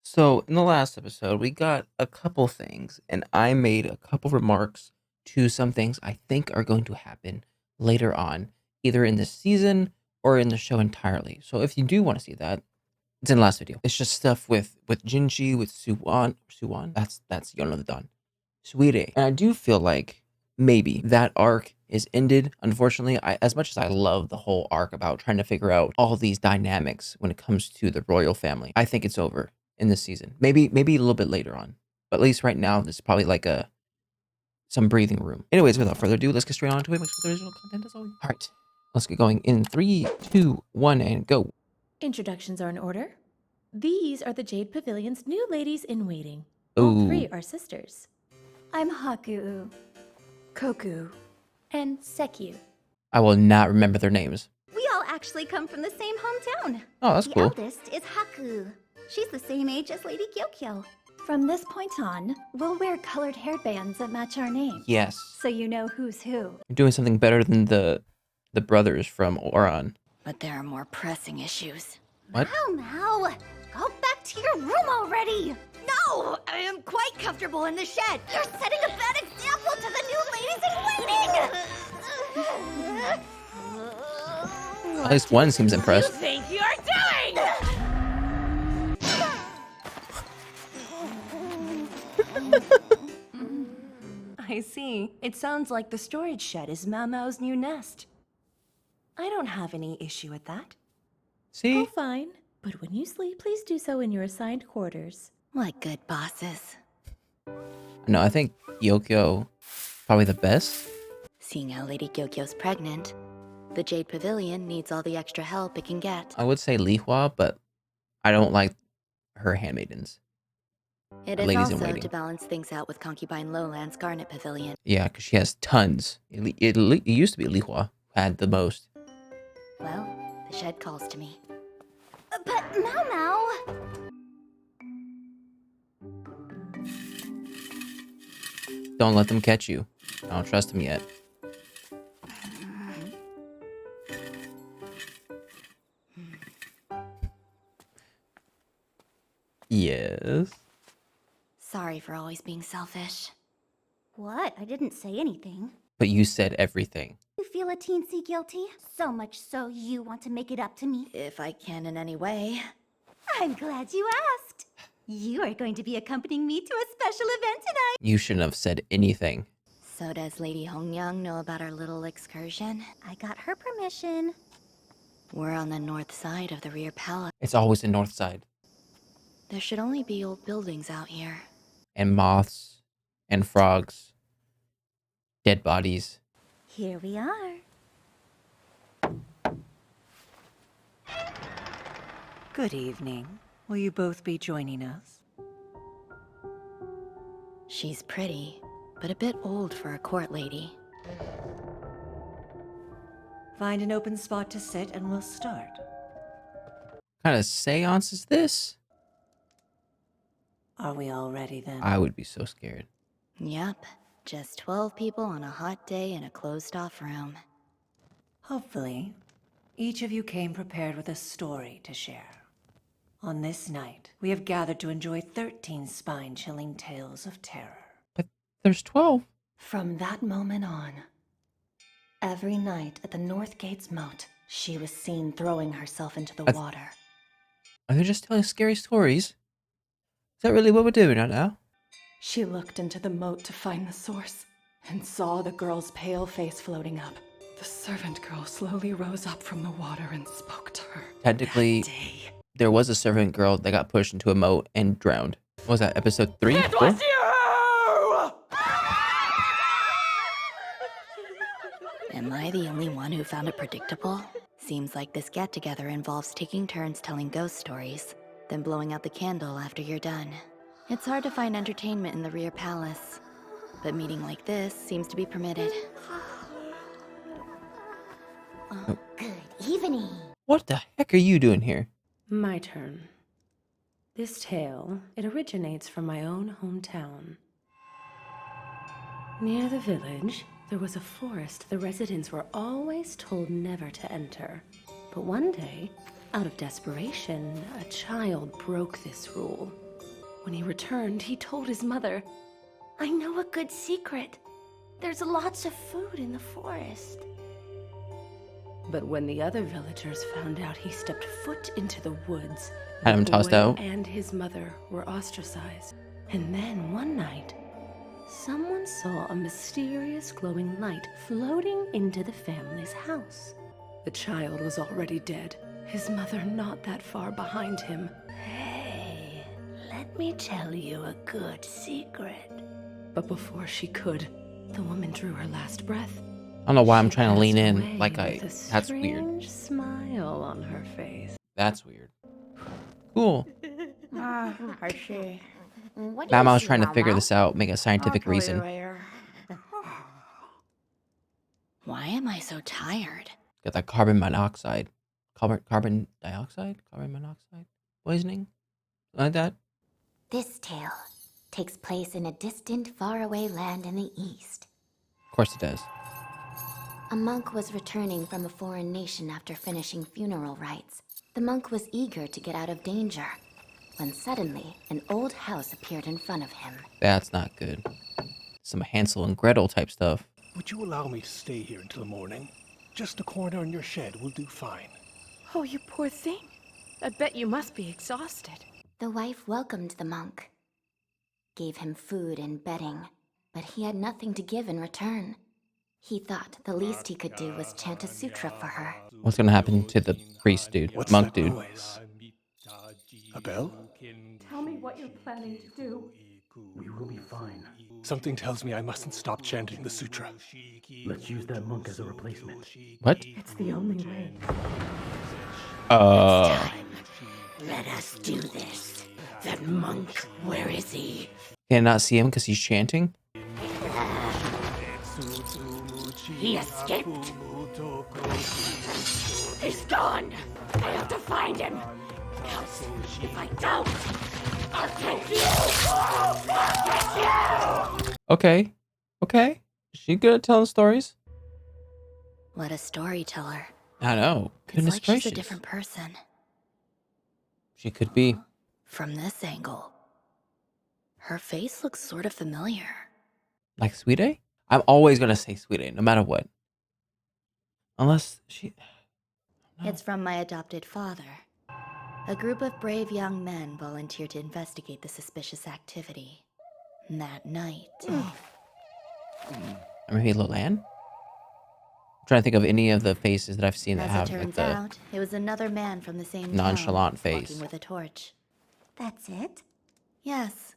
So, in the last episode, we got a couple things, and I made a couple remarks to some things I think are going to happen later on, either in this season or in the show entirely. So, if you do want to see that, it's in the last video. It's just stuff with Jinji, with Suwon. That's Yona the Dawn, Suire, and I do feel like maybe that arc is ended. Unfortunately, as much as I love the whole arc about trying to figure out all these dynamics when it comes to the royal family, I think it's over in this season. Maybe a little bit later on, but at least right now, there's probably like some breathing room. Anyways, without further ado, let's get straight on to it. Make sure the original content is always. All right, let's get going in 3, 2, 1, and go. Introductions are in order. These are the Jade Pavilion's new ladies in waiting. All Ooh. three are sisters. I'm Haku, Koku, and Sekyu. I will not remember their names. We all actually come from the same hometown. Oh, that's the cool. eldest is Haku. She's the same age as Lady Gyokyo. From this point on, we'll wear colored hairbands that match our names. Yes. So you know who's who. You're doing something better than the brothers from Oran. But there are more pressing issues. What? Mau, go back to your room already. No! I am quite comfortable in the shed! You're setting a bad example to the new ladies in waiting. At least one seems impressed. What do you think you're doing? I see. It sounds like the storage shed is Mau Mau's new nest. I don't have any issue with that. See? Oh, fine. But when you sleep, please do so in your assigned quarters. Like good bosses. No, I think Yokyo probably the best. Seeing how Lady Gyokyo's pregnant, the Jade Pavilion needs all the extra help it can get. I would say Lihua, but I don't like her handmaidens. It is also to balance things out with Concubine Lowland's Garnet Pavilion. Yeah, because she has tons. It used to be Lihua who had the most. Well, the shed calls to me. But Mau. Don't let them catch you. I don't trust them yet. Yes. Sorry for always being selfish. What? I didn't say anything. But you said everything. You feel a teensy guilty? So much so you want to make it up to me? If I can in any way. I'm glad you asked. You are going to be accompanying me to a special event tonight. You shouldn't have said anything. So does Lady Hongyang know about our little excursion? I got her permission. We're on the north side of the rear palace. It's always the north side. There should only be old buildings out here. And moths. And frogs. Dead bodies. Here we are. Good evening. Will you both be joining us? She's pretty, but a bit old for a court lady. Find an open spot to sit and we'll start. What kind of seance is this? Are we all ready then? I would be so scared. Yep, just 12 people on a hot day in a closed-off room. Hopefully, each of you came prepared with a story to share. On this night, we have gathered to enjoy 13 spine-chilling tales of terror. But there's 12. From that moment on, every night at the North Gate's moat, she was seen throwing herself into the water. Are they just telling scary stories? Is that really what we're doing right now? She looked into the moat to find the source and saw the girl's pale face floating up. The servant girl slowly rose up from the water and spoke to her. Technically, there was a servant girl that got pushed into a moat and drowned. What was that, episode 3? It 4? was you! Am I the only one who found it predictable? Seems like this get-together involves taking turns telling ghost stories, then blowing out the candle after you're done. It's hard to find entertainment in the rear palace, but meeting like this seems to be permitted. Good evening. What the heck are you doing here? My turn. This tale, it originates from my own hometown. Near the village, there was a forest the residents were always told never to enter. But one day, out of desperation, a child broke this rule. When he returned, he told his mother, I know a good secret. There's lots of food in the forest. but when the other villagers found out he stepped foot into the woods, Had the him tossed boy out. and his mother were ostracized. And then one night, someone saw a mysterious glowing light floating into the family's house. The child was already dead, his mother not that far behind him. Hey, let me tell you a good secret. But before she could, the woman drew her last breath. I don't know why I'm She trying to lean passed in. away Like with a that's weird. strange smile on her face. That's weird. Cool. I see. What do Now you I was see, trying to figure Mama? this out, make a I'll scientific tell you reason. later. Why am I so tired? Got that carbon monoxide. Carbon dioxide? Carbon monoxide? Poisoning? Like that? This tale takes place in a distant, faraway land in the east. Of course it does. A monk was returning from a foreign nation after finishing funeral rites. The monk was eager to get out of danger, when suddenly an old house appeared in front of him. That's not good. Some Hansel and Gretel type stuff. Would you allow me to stay here until morning? Just a corner in your shed will do fine. Oh, you poor thing. I bet you must be exhausted. The wife welcomed the monk, gave him food and bedding, but he had nothing to give in return. He thought the least he could do was chant a sutra for her. What's gonna happen to the priest dude? What's Monk that dude. noise? A bell? Tell me what you're planning to do. We will be fine. Something tells me I mustn't stop chanting the sutra. Let's use that monk as a replacement. What? It's the only way. Let us do this. That monk, where is he? Can I not see him because he's chanting? He escaped. He's gone. I have to find him. Else, if I don't, I'll take you. I'll get you. Okay. Okay. Is she good at telling stories? What a storyteller. I know. It's Goodness like gracious. she's a different person. She could be. From this angle, her face looks sort of familiar. Like Sweet A? I'm always gonna say Sweet A, no matter what. Unless she... No. It's from my adopted father. A group of brave young men volunteered to investigate the suspicious activity. That night, Or maybe Lolan? I'm trying to think of any of the faces that I've seen that as have it like turns the... out, it was another man from the same nonchalant town, face. walking with a torch. That's it? Yes.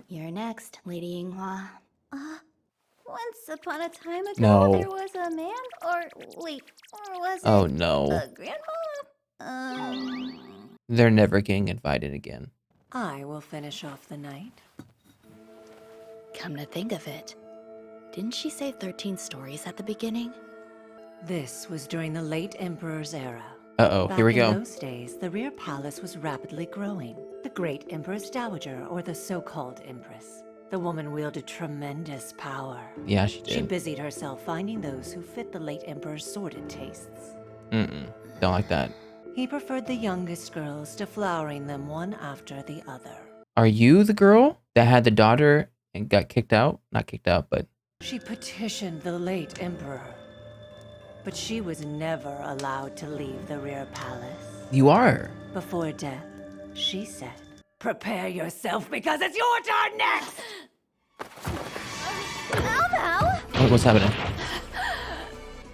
You're next, Lady Yinghua. Once upon a time ago, No. there was a man, or wait, or was it Oh no. a grandma? They're never getting invited again. I will finish off the night. Come to think of it, didn't she say 13 stories at the beginning? This was during the late Emperor's era. Uh-oh, here we Back in go. those days, the rear palace was rapidly growing. The great Empress Dowager, or the so-called Empress. The woman wielded tremendous power. Yeah, she She did. busied herself finding those who fit the late Emperor's sordid tastes. Mm-mm. Don't like that. He preferred the youngest girls to flowering them one after the other. Are you the girl that had the daughter and got kicked out? Not kicked out, but... She petitioned the late Emperor, but she was never allowed to leave the rear palace. You are. Before death, she said, "Prepare yourself because it's your turn next!" What's happening?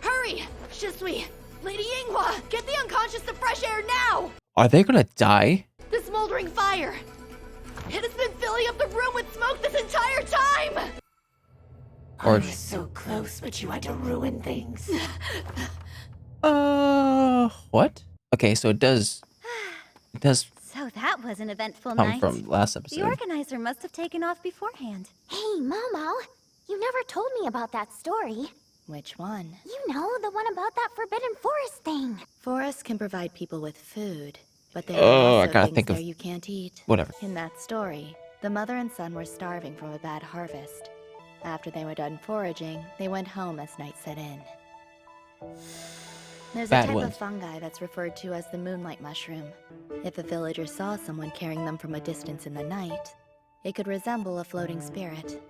Hurry! Je suis! Lady Yinghua, get the unconscious to fresh air now! Are they gonna die? The smoldering fire! It has been filling up the room with smoke this entire time! Or... I was so close, but you had to ruin things. What? Okay, so it does... It does So that was an eventful come night. from last The episode. organizer must have taken off beforehand. Hey, Momo, you never told me about that story. Which one? You know, the one about that Forbidden Forest thing. Forests can provide people with food, but there Oh, are I also gotta things think of- there you can't eat. Whatever. In that story, the mother and son were starving from a bad harvest. After they were done foraging, they went home as night set in. There's a Bad type ones. of fungi that's referred to as the moonlight mushroom. If a villager saw someone carrying them from a distance in the night, it could resemble a floating spirit.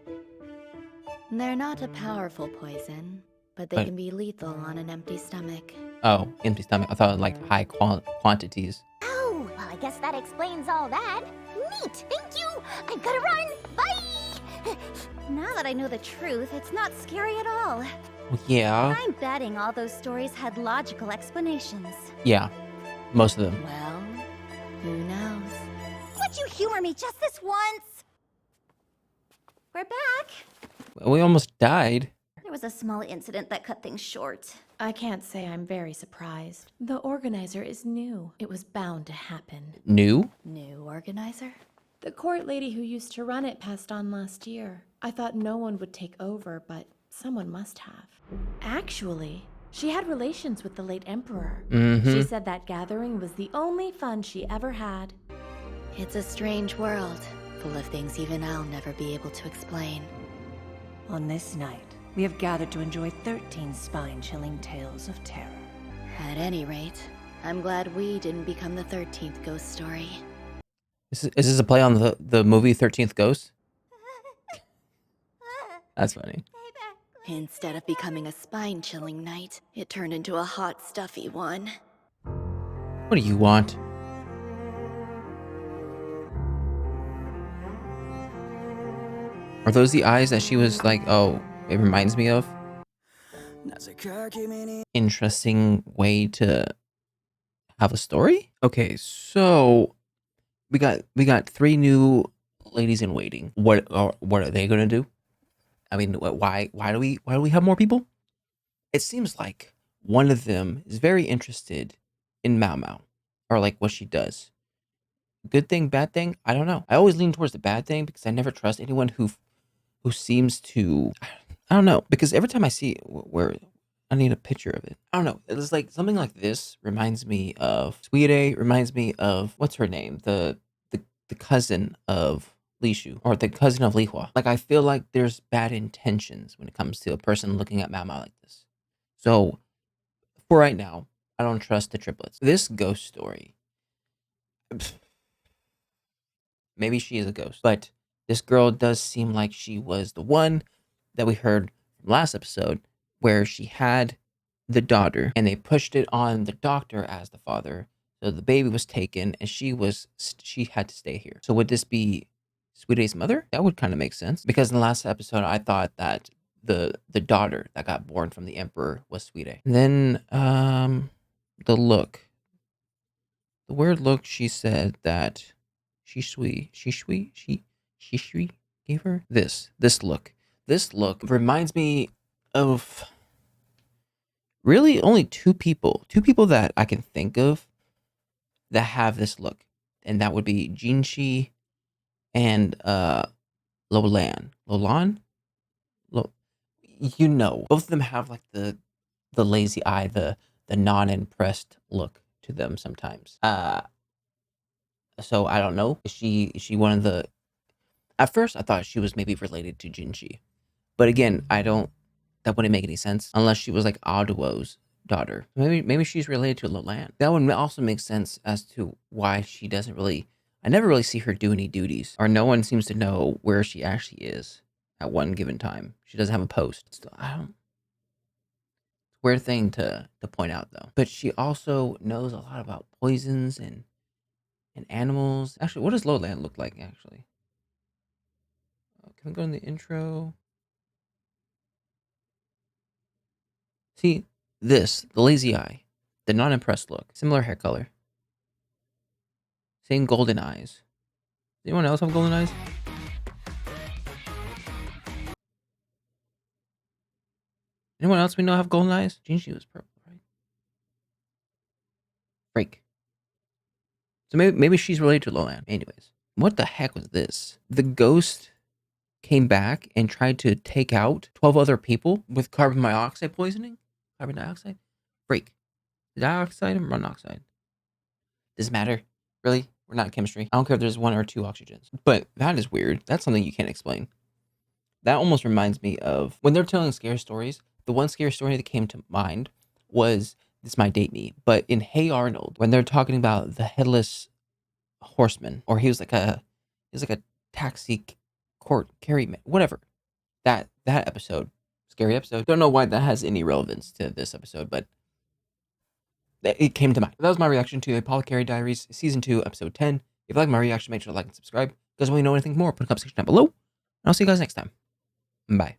They're not a powerful poison, but they But can be lethal on an empty stomach. oh, empty stomach. I thought like high quantities. Oh, well, I guess that explains all that. Neat, thank you. I've gotta run. Bye. Now that I know the truth, it's not scary at all. Well, yeah, I'm betting all those stories had logical explanations. yeah, most of them. Well, who knows? Would you humor me just this once? We're back. We almost died. There was a small incident that cut things short. I can't say I'm very surprised. The organizer is new. It was bound to happen. New? New organizer? The court lady who used to run it passed on last year. I thought no one would take over, but someone must have. Actually, she had relations with the late emperor. Mm-hmm. She said that gathering was the only fun she ever had. It's a strange world, full of things even I'll never be able to explain. On this night, we have gathered to enjoy 13 spine-chilling tales of terror. At any rate, I'm glad we didn't become the 13th ghost story. Is this a play on the movie 13th Ghost? That's funny. Instead of becoming a spine-chilling night, it turned into a hot, stuffy one. What do you want? Are those the eyes that she was like, oh, it reminds me of? Interesting way to have a story? Okay, so we got 3 new ladies in waiting. What are they gonna do? I mean, why do we have more people? It seems like one of them is very interested in Mao Mao, or like what she does. Good thing, bad thing? I don't know. I always lean towards the bad thing because I never trust anyone who seems to. I don't know, because every time I see where I need a picture of it. I don't know. It's like something like this reminds me of Suide, reminds me of what's her name? The cousin of Li Shu, or the cousin of Li Hua. Like I feel like there's bad intentions when it comes to a person looking at Mao Mao like this. So for right now, I don't trust the triplets. This ghost story. Maybe she is a ghost, but this girl does seem like she was the one that we heard from last episode, where she had the daughter and they pushed it on the doctor as the father. So the baby was taken and she had to stay here. So would this be Sweet A's mother? That would kind of make sense, because in the last episode I thought that the daughter that got born from the emperor was Sweet A. And then the weird look, she said that she gave her this look. This look reminds me of really only two people that I can think of that have this look, and that would be Jinshi and Lolan. You know, both of them have like the lazy eye, the non-impressed look to them sometimes. So I don't know. Is she one of the? At first, I thought she was maybe related to Jinshi, but again, I don't. That wouldn't make any sense unless she was like Aduo's daughter. Maybe she's related to Lolan. That would also make sense as to why she doesn't really. I never really see her do any duties, or no one seems to know where she actually is at one given time. She doesn't have a post. So I don't. Weird thing to point out though. But she also knows a lot about poisons and animals. Actually, what does Lowland look like actually? Can we go in the intro? See, the lazy eye, the non-impressed look, similar hair color, same golden eyes. Does anyone else have golden eyes? Anyone else we know have golden eyes? Jinji was purple, right? Freak. So maybe she's related to Lowland. Anyways, what the heck was this? The ghost came back and tried to take out 12 other people with carbon monoxide poisoning? Carbon dioxide? Freak. Dioxide and monoxide. Does it matter? Really? We're not in chemistry. I don't care if there's 1 or 2 oxygens. But that is weird. That's something you can't explain. That almost reminds me of when they're telling scary stories. The one scary story that came to mind was this might date me, but in Hey Arnold, when they're talking about the headless horseman, or he was like a taxi court carryman, whatever. That episode, scary episode. Don't know why that has any relevance to this episode, but it came to mind. That was my reaction to Apothecary Diaries Season 2, Episode 10. If you like my reaction, make sure to like and subscribe. If you guys want to know anything more, put a comment section down below. And I'll see you guys next time. Bye.